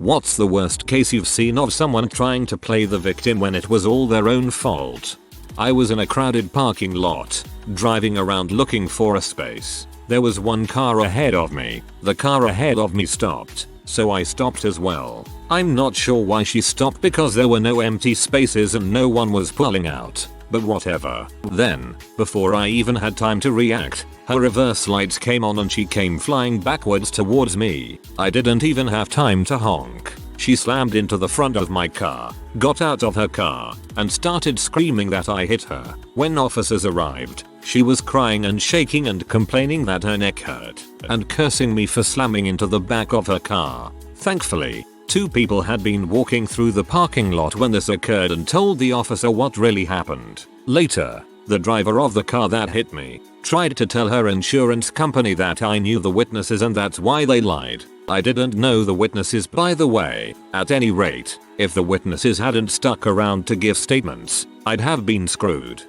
What's the worst case you've seen of someone trying to play the victim when it was all their own fault? I was in a crowded parking lot, driving around looking for a space. There was one car ahead of me. The car ahead of me stopped, so I stopped as well. I'm not sure why she stopped because there were no empty spaces and no one was pulling out, but whatever. Then, before I even had time to react, her reverse lights came on and she came flying backwards towards me. I didn't even have time to honk. She slammed into the front of my car, got out of her car, and started screaming that I hit her. When officers arrived, she was crying and shaking and complaining that her neck hurt, and cursing me for slamming into the back of her car. Thankfully, 2 people had been walking through the parking lot when this occurred and told the officer what really happened. Later, the driver of the car that hit me tried to tell her insurance company that I knew the witnesses and that's why they lied. I didn't know the witnesses, by the way. At any rate, if the witnesses hadn't stuck around to give statements, I'd have been screwed.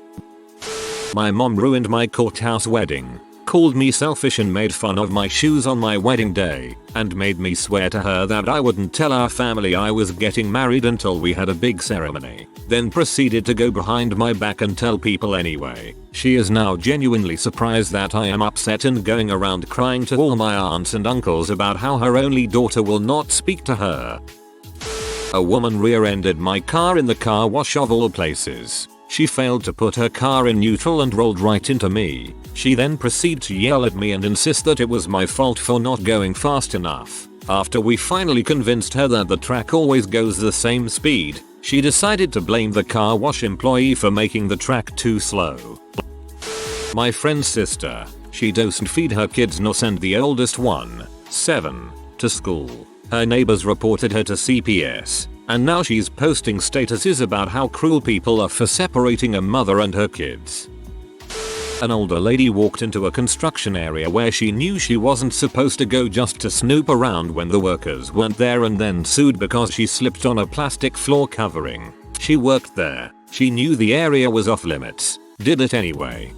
My mom ruined my courthouse wedding, called me selfish and made fun of my shoes on my wedding day, and made me swear to her that I wouldn't tell our family I was getting married until we had a big ceremony, then proceeded to go behind my back and tell people anyway. She is now genuinely surprised that I am upset and going around crying to all my aunts and uncles about how her only daughter will not speak to her. A woman rear-ended my car in the car wash of all places. She failed to put her car in neutral and rolled right into me. She then proceeded to yell at me and insist that it was my fault for not going fast enough. After we finally convinced her that the track always goes the same speed, she decided to blame the car wash employee for making the track too slow. My friend's sister, she doesn't feed her kids nor send the oldest one, 7, to school. Her neighbors reported her to CPS. And now she's posting statuses about how cruel people are for separating a mother and her kids. An older lady walked into a construction area where she knew she wasn't supposed to go just to snoop around when the workers weren't there and then sued because she slipped on a plastic floor covering. She worked there. She knew the area was off limits. Did it anyway.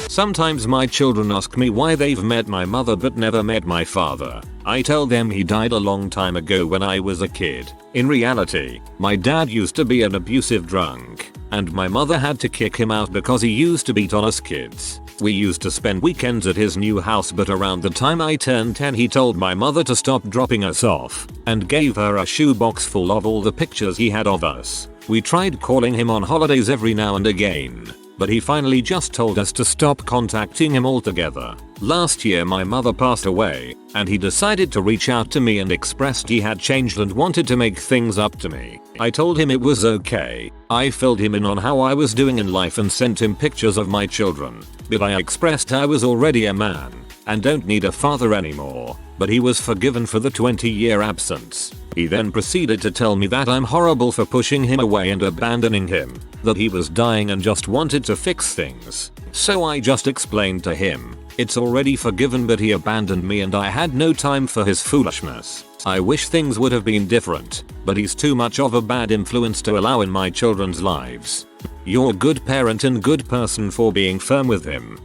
Sometimes my children ask me why they've met my mother but never met my father. I tell them he died a long time ago when I was a kid. In reality, my dad used to be an abusive drunk, and my mother had to kick him out because he used to beat on us kids. We used to spend weekends at his new house, but around the time I turned 10 he told my mother to stop dropping us off, and gave her a shoebox full of all the pictures he had of us. We tried calling him on holidays every now and again, but he finally just told us to stop contacting him altogether. Last year my mother passed away, and he decided to reach out to me and expressed he had changed and wanted to make things up to me. I told him it was okay. I filled him in on how I was doing in life and sent him pictures of my children, but I expressed I was already a man and don't need a father anymore, but he was forgiven for the 20-year absence. He then proceeded to tell me that I'm horrible for pushing him away and abandoning him, that he was dying and just wanted to fix things. So I just explained to him, it's already forgiven, but he abandoned me and I had no time for his foolishness. I wish things would have been different, but he's too much of a bad influence to allow in my children's lives. You're a good parent and good person for being firm with him.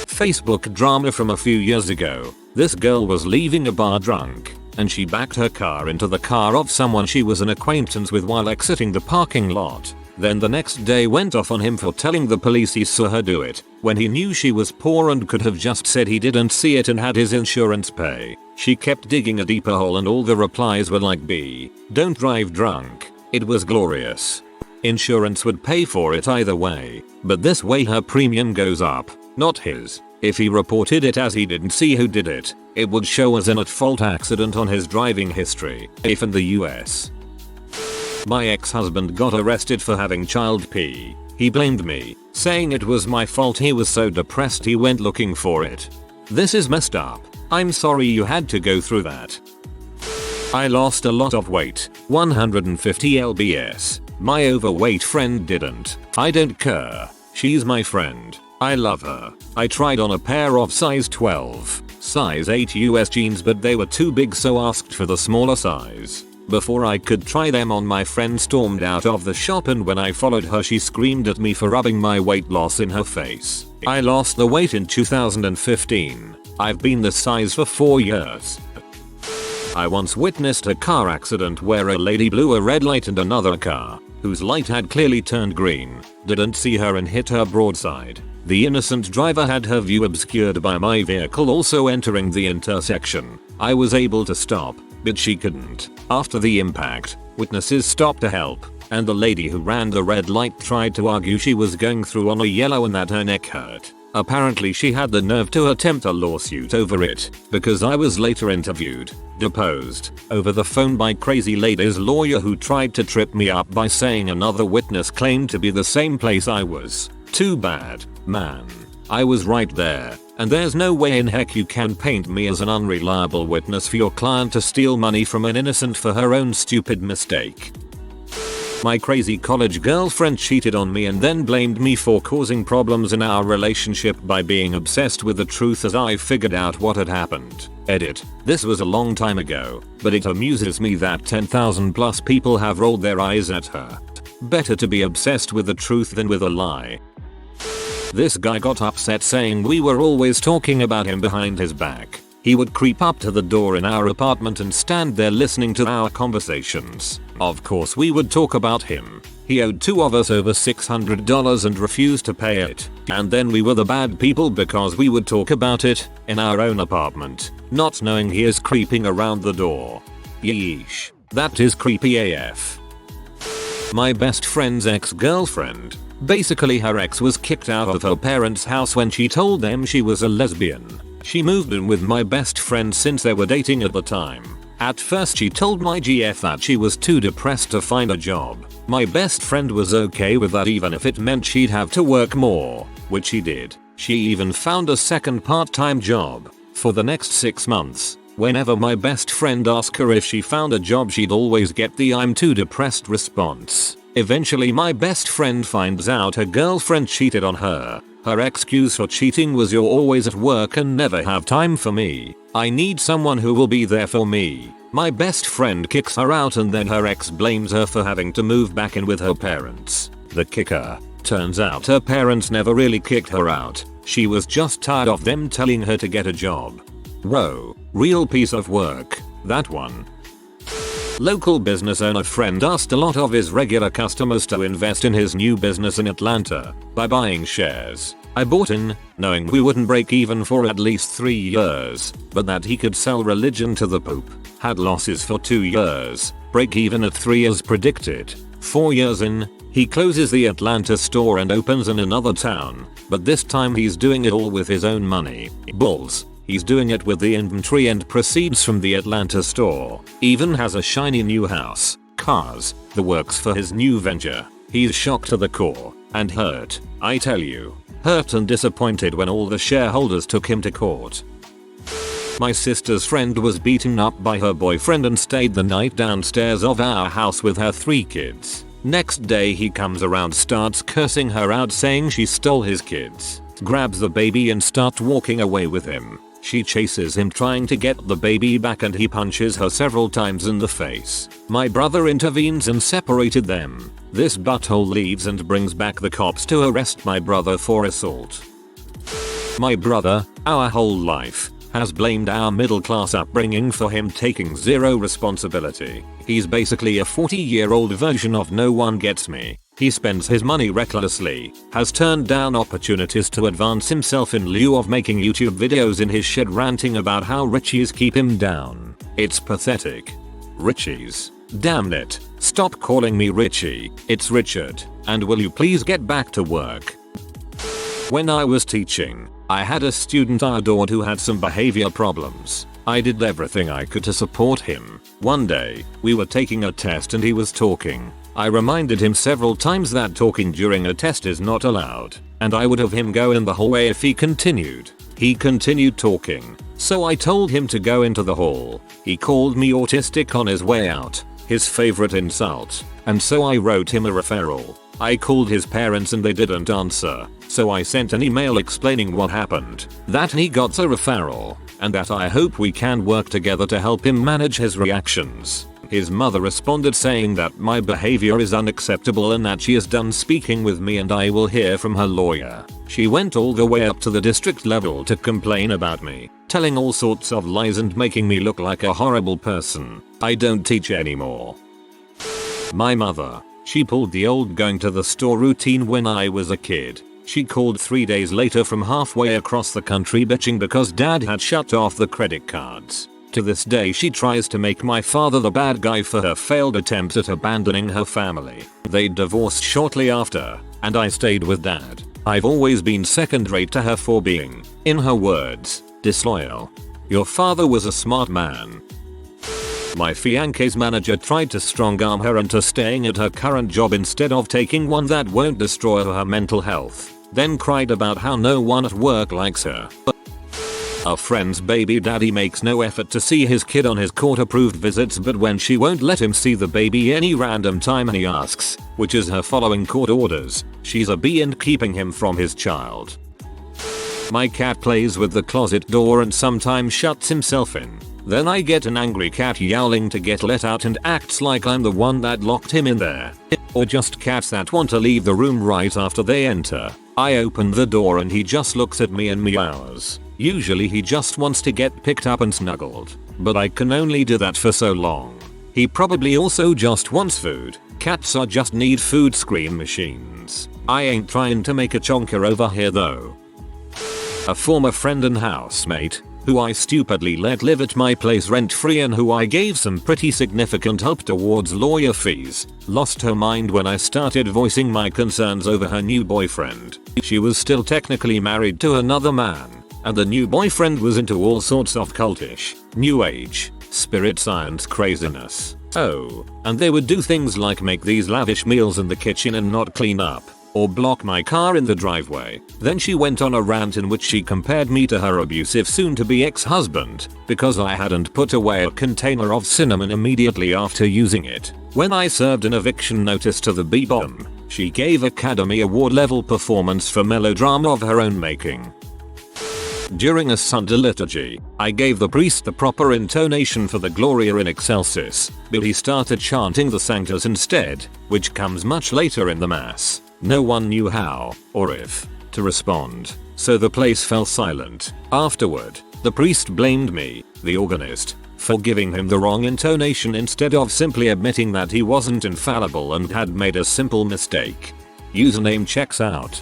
Facebook drama from a few years ago. This girl was leaving a bar drunk, and she backed her car into the car of someone she was an acquaintance with while exiting the parking lot. Then the next day went off on him for telling the police he saw her do it, when he knew she was poor and could have just said he didn't see it and had his insurance pay. She kept digging a deeper hole and all the replies were like, "B, don't drive drunk." It was glorious. Insurance would pay for it either way, but this way her premium goes up, not his. If he reported it as he didn't see who did it, it would show as an at-fault accident on his driving history, if in the US. My ex-husband got arrested for having child pee. He blamed me, saying it was my fault. He was so depressed he went looking for it. This is messed up. I'm sorry you had to go through that. I lost a lot of weight, 150 lbs. My overweight friend didn't. I don't care. She's my friend. I love her. I tried on a pair of size 12, size 8 US jeans, but they were too big, so asked for the smaller size. Before I could try them on, my friend stormed out of the shop, and when I followed her she screamed at me for rubbing my weight loss in her face. I lost the weight in 2015. I've been this size for 4 years. I once witnessed a car accident where a lady blew a red light and another car, whose light had clearly turned green, didn't see her and hit her broadside. The innocent driver had her view obscured by my vehicle also entering the intersection. I was able to stop, but she couldn't. After the impact, witnesses stopped to help, and the lady who ran the red light tried to argue she was going through on a yellow and that her neck hurt. Apparently she had the nerve to attempt a lawsuit over it, because I was later interviewed, deposed, over the phone by crazy lady's lawyer who tried to trip me up by saying another witness claimed to be the same place I was. Too bad, man. I was right there, and there's no way in heck you can paint me as an unreliable witness for your client to steal money from an innocent for her own stupid mistake. My crazy college girlfriend cheated on me and then blamed me for causing problems in our relationship by being obsessed with the truth as I figured out what had happened. Edit. This was a long time ago, but it amuses me that 10,000 plus people have rolled their eyes at her. Better to be obsessed with the truth than with a lie. This guy got upset saying we were always talking about him behind his back. He would creep up to the door in our apartment and stand there listening to our conversations. Of course we would talk about him. He owed two of us over $600 and refused to pay it. And then we were the bad people because we would talk about it in our own apartment, not knowing he is creeping around the door. Yeesh. That is creepy AF. My best friend's ex-girlfriend. Basically her ex was kicked out of her parents' house when she told them she was a lesbian. She moved in with my best friend since they were dating at the time. At first she told my GF that she was too depressed to find a job. My best friend was okay with that even if it meant she'd have to work more, which she did. She even found a second part-time job. For the next 6 months, whenever my best friend asked her if she found a job she'd always get the "I'm too depressed" response. Eventually my best friend finds out her girlfriend cheated on her. Her excuse for cheating was "You're always at work and never have time for me. I need someone who will be there for me." My best friend kicks her out and then her ex blames her for having to move back in with her parents. The kicker. Turns out her parents never really kicked her out. She was just tired of them telling her to get a job. Whoa, real piece of work, that one. Local business owner friend asked a lot of his regular customers to invest in his new business in Atlanta by buying shares. I bought in, knowing we wouldn't break even for at least 3 years, but that he could sell religion to the Pope. Had losses for 2 years, break even at 3 as predicted. 4 years in, he closes the Atlanta store and opens in another town, but this time he's doing it all with his own money. Bulls. He's doing it with the inventory and proceeds from the Atlanta store. Even has a shiny new house, cars, the works for his new venture. He's shocked to the core and hurt, I tell you. Hurt and disappointed when all the shareholders took him to court. My sister's friend was beaten up by her boyfriend and stayed the night downstairs of our house with her 3 kids. Next day he comes around, starts cursing her out saying she stole his kids, grabs the baby and starts walking away with him. She chases him trying to get the baby back and he punches her several times in the face. My brother intervenes and separated them. This butthole leaves and brings back the cops to arrest my brother for assault. My brother, our whole life, has blamed our middle class upbringing for him taking zero responsibility. He's basically a 40-year-old version of "No one gets me." He spends his money recklessly, has turned down opportunities to advance himself in lieu of making YouTube videos in his shed ranting about how richies keep him down. It's pathetic. Richies. Damn it. Stop calling me Richie. It's Richard. And will you please get back to work? When I was teaching, I had a student I adored who had some behavior problems. I did everything I could to support him. One day, we were taking a test and he was talking. I reminded him several times that talking during a test is not allowed, and I would have him go in the hallway if he continued. He continued talking, so I told him to go into the hall. He called me autistic on his way out, his favorite insult, and so I wrote him a referral. I called his parents and they didn't answer, so I sent an email explaining what happened, that he got a referral, and that I hope we can work together to help him manage his reactions. His mother responded saying that my behavior is unacceptable and that she is done speaking with me and I will hear from her lawyer. She went all the way up to the district level to complain about me, telling all sorts of lies and making me look like a horrible person. I don't teach anymore. My mother. She pulled the old going to the store routine when I was a kid. She called 3 days later from halfway across the country bitching because dad had shut off the credit cards. To this day she tries to make my father the bad guy for her failed attempt at abandoning her family. They divorced shortly after, and I stayed with dad. I've always been second rate to her for being, in her words, disloyal. Your father was a smart man. My fiance's manager tried to strong arm her into staying at her current job instead of taking one that won't destroy her mental health, then cried about how no one at work likes her. A friend's baby daddy makes no effort to see his kid on his court-approved visits, but when she won't let him see the baby any random time and he asks, which is her following court orders, she's a bee and keeping him from his child. My cat plays with the closet door and sometimes shuts himself in. Then I get an angry cat yowling to get let out and acts like I'm the one that locked him in there. Or just cats that want to leave the room right after they enter. I open the door and he just looks at me and meows. Usually he just wants to get picked up and snuggled, but I can only do that for so long. He probably also just wants food. Cats are just need food scream machines. I ain't trying to make a chonker over here though. A former friend and housemate, who I stupidly let live at my place rent-free and who I gave some pretty significant help towards lawyer fees, lost her mind when I started voicing my concerns over her new boyfriend. She was still technically married to another man, and the new boyfriend was into all sorts of cultish, new age, spirit science craziness. Oh, and they would do things like make these lavish meals in the kitchen and not clean up, or block my car in the driveway. Then she went on a rant in which she compared me to her abusive soon-to-be ex-husband because I hadn't put away a container of cinnamon immediately after using it. When I served an eviction notice to the B-bomb, she gave Academy Award level performance for melodrama of her own making. During a Sunday liturgy, I gave the priest the proper intonation for the Gloria in Excelsis, but he started chanting the Sanctus instead, which comes much later in the Mass. No one knew how, or if, to respond, so the place fell silent. Afterward, the priest blamed me, the organist, for giving him the wrong intonation instead of simply admitting that he wasn't infallible and had made a simple mistake. Username checks out.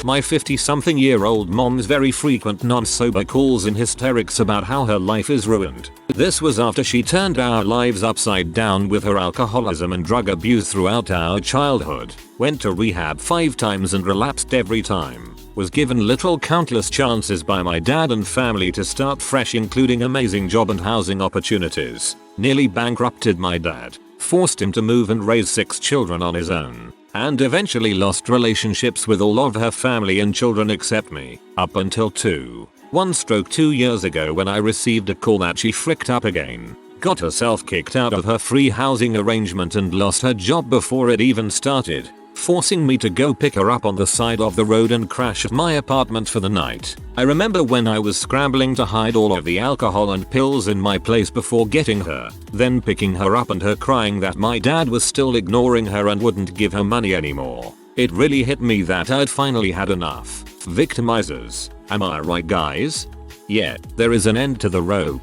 My 50-something-year-old mom's very frequent non-sober calls in hysterics about how her life is ruined. This was after she turned our lives upside down with her alcoholism and drug abuse throughout our childhood, went to rehab 5 times and relapsed every time, was given literal countless chances by my dad and family to start fresh including amazing job and housing opportunities, nearly bankrupted my dad, forced him to move and raise 6 children on his own, and eventually lost relationships with all of her family and children except me, up until 2 years ago when I received a call that she fricked up again, got herself kicked out of her free housing arrangement and lost her job before it even started, forcing me to go pick her up on the side of the road and crash at my apartment for the night. I remember when I was scrambling to hide all of the alcohol and pills in my place before getting her, then picking her up and her crying that my dad was still ignoring her and wouldn't give her money anymore. It really hit me that I'd finally had enough. Victimizers, am I right guys? Yet, there is an end to the rope.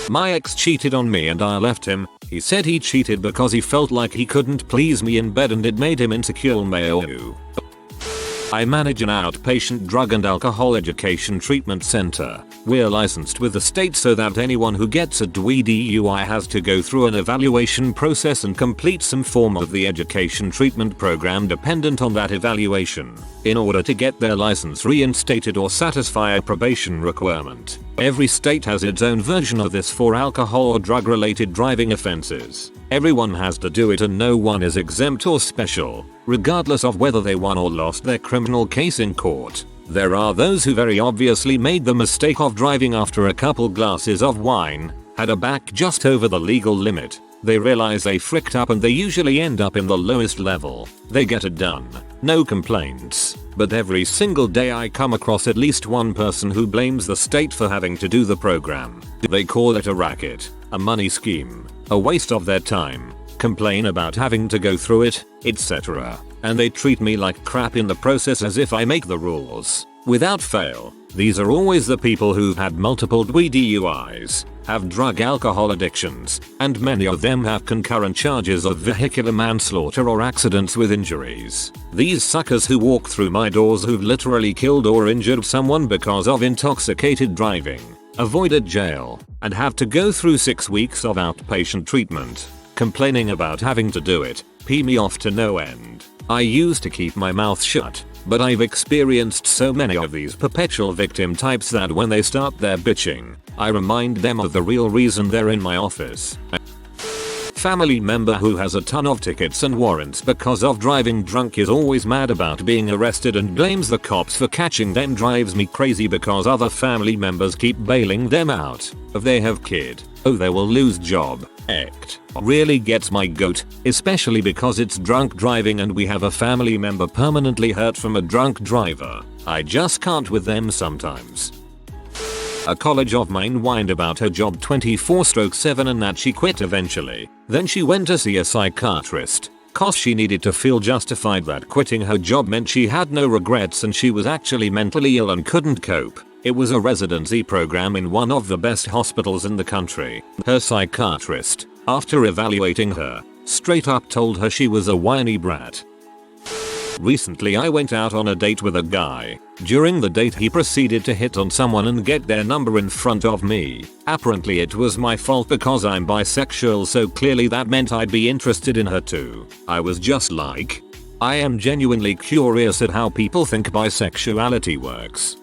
My ex cheated on me and I left him. He said he cheated because he felt like he couldn't please me in bed and it made him insecure. Mayo. I manage an outpatient drug and alcohol education treatment center. We're licensed with the state so that anyone who gets a DUI has to go through an evaluation process and complete some form of the education treatment program dependent on that evaluation, in order to get their license reinstated or satisfy a probation requirement. Every state has its own version of this for alcohol or drug related driving offenses. Everyone has to do it and no one is exempt or special, regardless of whether they won or lost their criminal case in court. There are those who very obviously made the mistake of driving after a couple glasses of wine, had a back just over the legal limit. They realize they fricked up and they usually end up in the lowest level. They get it done. No complaints. But every single day I come across at least one person who blames the state for having to do the program. They call it a racket, a money scheme, a waste of their time, complain about having to go through it, etc. And they treat me like crap in the process as if I make the rules. Without fail, these are always the people who've had multiple DUIs, have drug alcohol addictions, and many of them have concurrent charges of vehicular manslaughter or accidents with injuries. These suckers who walk through my doors who've literally killed or injured someone because of intoxicated driving, avoided jail, and have to go through 6 weeks of outpatient treatment, complaining about having to do it, pee me off to no end. I used to keep my mouth shut, but I've experienced so many of these perpetual victim types that when they start their bitching, I remind them of the real reason they're in my office. Family member who has a ton of tickets and warrants because of driving drunk is always mad about being arrested and blames the cops for catching them. Drives me crazy because other family members keep bailing them out. If they have kid, oh they will lose job. Act really gets my goat, especially because it's drunk driving and we have a family member permanently hurt from a drunk driver. I just can't with them sometimes. A college of mine whined about her job 24/7 and that she quit eventually. Then she went to see a psychiatrist, cause she needed to feel justified that quitting her job meant she had no regrets and she was actually mentally ill and couldn't cope. It was a residency program in one of the best hospitals in the country. Her psychiatrist, after evaluating her, straight up told her she was a whiny brat. Recently I went out on a date with a guy. During the date he proceeded to hit on someone and get their number in front of me. Apparently it was my fault because I'm bisexual, so clearly that meant I'd be interested in her too. I was just like, I am genuinely curious at how people think bisexuality works.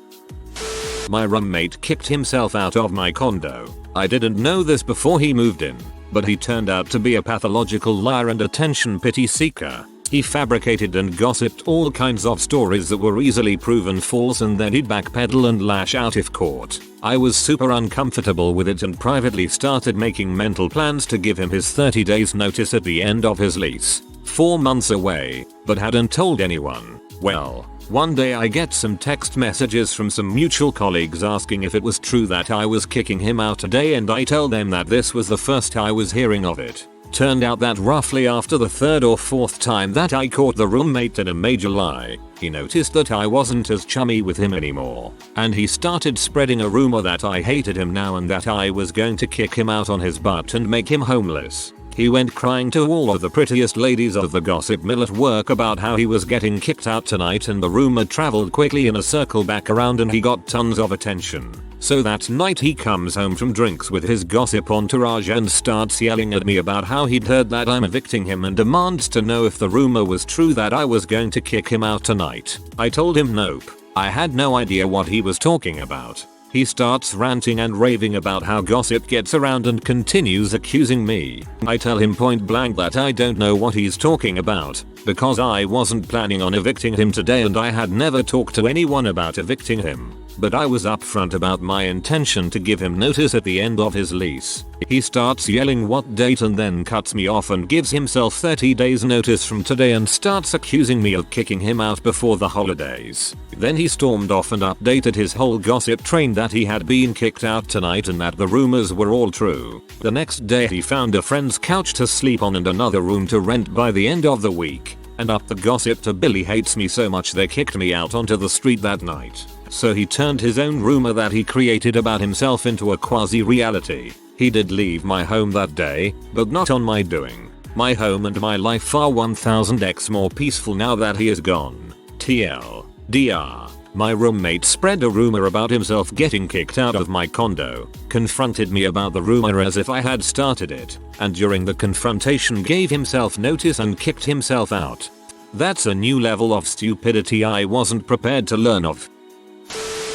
My roommate kicked himself out of my condo. I didn't know this before he moved in, but he turned out to be a pathological liar and attention pity seeker. He fabricated and gossiped all kinds of stories that were easily proven false and then he'd backpedal and lash out if caught. I was super uncomfortable with it and privately started making mental plans to give him his 30 days notice at the end of his lease. 4 months away, but hadn't told anyone. Well, one day I get some text messages from some mutual colleagues asking if it was true that I was kicking him out today, and I tell them that this was the first I was hearing of it. Turned out that roughly after the 3rd or 4th time that I caught the roommate in a major lie, he noticed that I wasn't as chummy with him anymore, and he started spreading a rumor that I hated him now and that I was going to kick him out on his butt and make him homeless. He went crying to all of the prettiest ladies of the gossip mill at work about how he was getting kicked out tonight, and the rumor traveled quickly in a circle back around and he got tons of attention. So that night he comes home from drinks with his gossip entourage and starts yelling at me about how he'd heard that I'm evicting him and demands to know if the rumor was true that I was going to kick him out tonight. I told him nope. I had no idea what he was talking about. He starts ranting and raving about how gossip gets around and continues accusing me. I tell him point blank that I don't know what he's talking about, because I wasn't planning on evicting him today and I had never talked to anyone about evicting him. But I was upfront about my intention to give him notice at the end of his lease. He starts yelling what date and then cuts me off and gives himself 30 days notice from today and starts accusing me of kicking him out before the holidays. Then he stormed off and updated his whole gossip train that he had been kicked out tonight and that the rumors were all true. The next day he found a friend's couch to sleep on and another room to rent by the end of the week, and upped the gossip to Billy hates me so much they kicked me out onto the street that night. So he turned his own rumor that he created about himself into a quasi-reality. He did leave my home that day, but not on my doing. My home and my life are 1000x more peaceful now that he is gone. TLDR. My roommate spread a rumor about himself getting kicked out of my condo, confronted me about the rumor as if I had started it, and during the confrontation gave himself notice and kicked himself out. That's a new level of stupidity I wasn't prepared to learn of.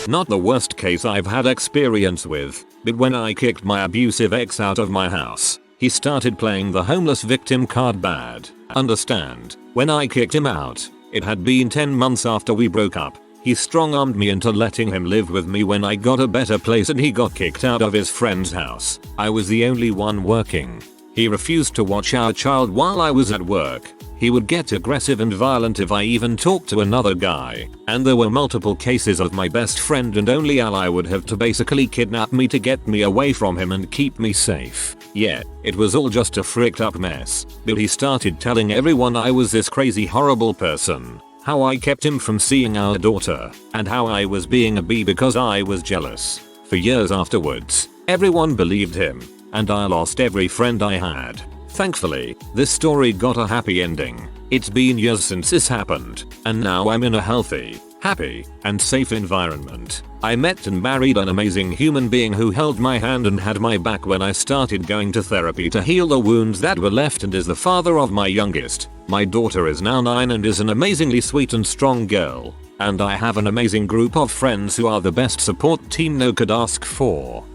Not the worst case I've had experience with, but when I kicked my abusive ex out of my house, he started playing the homeless victim card bad. Understand, when I kicked him out, it had been 10 months after we broke up. He strong-armed me into letting him live with me when I got a better place and he got kicked out of his friend's house. I was the only one working. He refused to watch our child while I was at work. He would get aggressive and violent if I even talked to another guy, and there were multiple cases of my best friend and only ally would have to basically kidnap me to get me away from him and keep me safe. Yeah, it was all just a freaked up mess, but he started telling everyone I was this crazy horrible person, how I kept him from seeing our daughter, and how I was being a bee because I was jealous. For years afterwards, everyone believed him, and I lost every friend I had. Thankfully, this story got a happy ending. It's been years since this happened, and now I'm in a healthy, happy, and safe environment. I met and married an amazing human being who held my hand and had my back when I started going to therapy to heal the wounds that were left, and is the father of my youngest. My daughter is now 9 and is an amazingly sweet and strong girl. And I have an amazing group of friends who are the best support team no could ask for.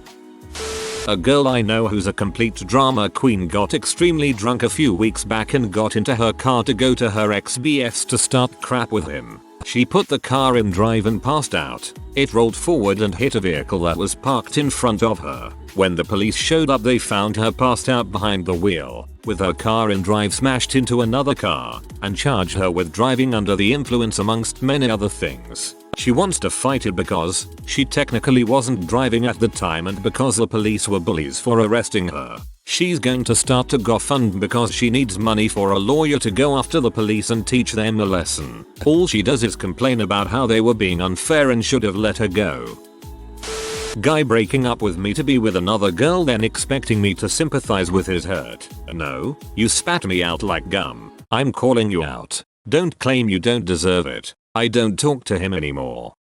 A girl I know who's a complete drama queen got extremely drunk a few weeks back and got into her car to go to her ex-BF's to start crap with him. She put the car in drive and passed out. It rolled forward and hit a vehicle that was parked in front of her. When the police showed up, they found her passed out behind the wheel, with her car in drive smashed into another car, and charged her with driving under the influence amongst many other things. She wants to fight it because she technically wasn't driving at the time and because the police were bullies for arresting her. She's going to start a GoFundMe because she needs money for a lawyer to go after the police and teach them a lesson. All she does is complain about how they were being unfair and should have let her go. Guy breaking up with me to be with another girl, then expecting me to sympathize with his hurt. No, you spat me out like gum. I'm calling you out. Don't claim you don't deserve it. I don't talk to him anymore.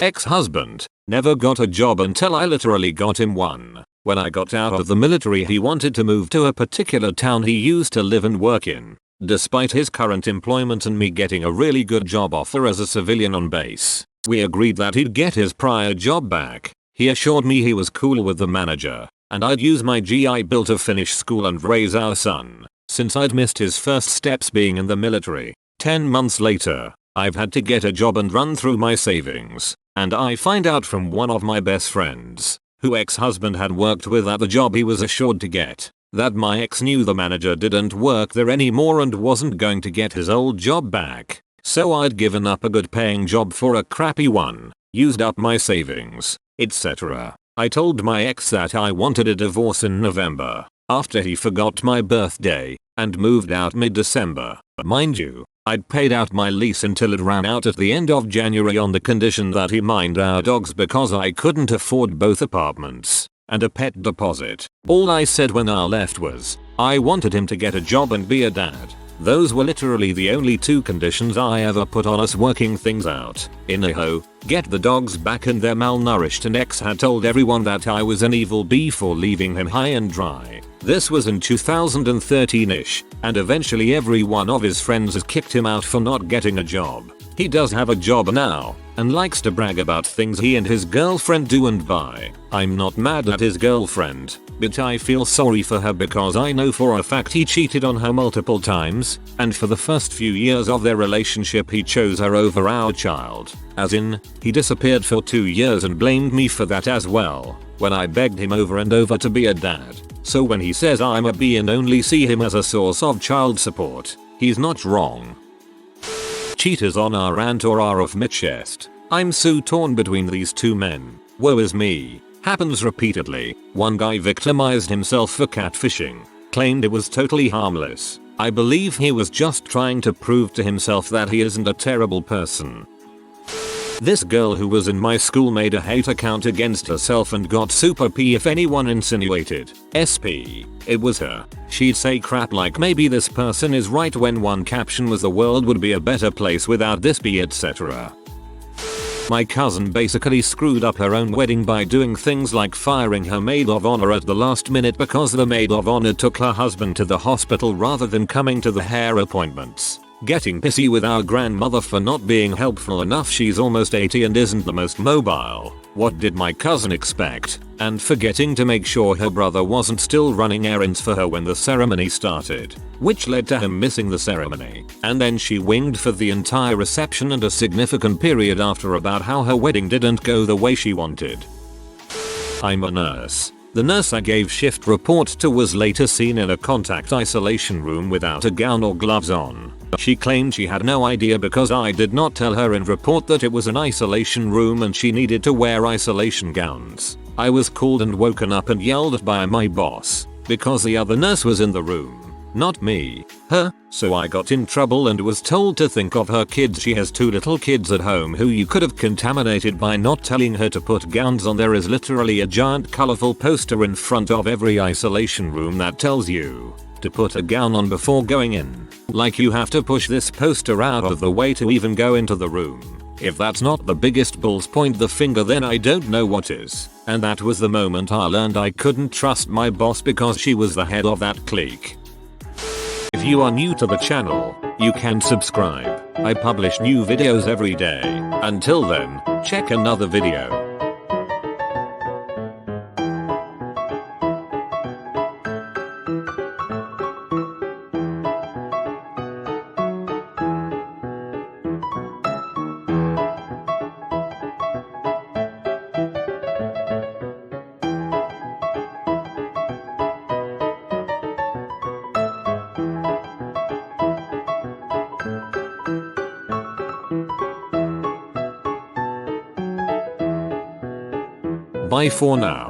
Ex-husband. Never got a job until I literally got him one. When I got out of the military, he wanted to move to a particular town he used to live and work in. Despite his current employment and me getting a really good job offer as a civilian on base, we agreed that he'd get his prior job back. He assured me he was cool with the manager, and I'd use my GI Bill to finish school and raise our son, since I'd missed his first steps being in the military. 10 months later, I've had to get a job and run through my savings, and I find out from one of my best friends, who ex-husband had worked with at the job he was assured to get, that my ex knew the manager didn't work there anymore and wasn't going to get his old job back. So I'd given up a good paying job for a crappy one, used up my savings, etc. I told my ex that I wanted a divorce in November, after he forgot my birthday, and moved out mid-December. Mind you, I'd paid out my lease until it ran out at the end of January on the condition that he mind our dogs because I couldn't afford both apartments and a pet deposit. All I said when I left was, I wanted him to get a job and be a dad. Those were literally the only 2 conditions I ever put on us working things out. In a hoe, get the dogs back and they're malnourished, and ex had told everyone that I was an evil bee for leaving him high and dry. This was in 2013ish, and eventually every one of his friends has kicked him out for not getting a job. He does have a job now, and likes to brag about things he and his girlfriend do and buy. I'm not mad at his girlfriend, but I feel sorry for her because I know for a fact he cheated on her multiple times, and for the first few years of their relationship he chose her over our child. As in, he disappeared for 2 years and blamed me for that as well, when I begged him over and over to be a dad. So when he says I'm a bee and only see him as a source of child support, he's not wrong. Cheaters on our rant or are off my chest. I'm so torn between these 2 men. Woe is me. Happens repeatedly. One guy victimized himself for catfishing. Claimed it was totally harmless. I believe he was just trying to prove to himself that he isn't a terrible person. This girl who was in my school made a hate account against herself and got super P if anyone insinuated SP it was her. She'd say crap like maybe this person is right when one caption was the world would be a better place without this P, etc. My cousin basically screwed up her own wedding by doing things like firing her maid of honor at the last minute because the maid of honor took her husband to the hospital rather than coming to the hair appointments. Getting pissy with our grandmother for not being helpful enough. She's almost 80 and isn't the most mobile. What did my cousin expect? And forgetting to make sure her brother wasn't still running errands for her when the ceremony started, which led to him missing the ceremony. And then she winged for the entire reception and a significant period after about how her wedding didn't go the way she wanted. I'm a nurse. The nurse I gave shift report to was later seen in a contact isolation room without a gown or gloves on. She claimed she had no idea because I did not tell her in report that it was an isolation room and she needed to wear isolation gowns. I was called and woken up and yelled at by my boss because the other nurse was in the room. Not me. Her. So I got in trouble and was told to think of her kids. She has 2 little kids at home who you could have contaminated by not telling her to put gowns on. There is literally a giant colorful poster in front of every isolation room that tells you to put a gown on before going in. Like you have to push this poster out of the way to even go into the room. If that's not the biggest balls point the finger, then I don't know what is. And that was the moment I learned I couldn't trust my boss because she was the head of that clique. If you are new to the channel, you can subscribe. I publish new videos every day. Until then, check another video. Bye for now.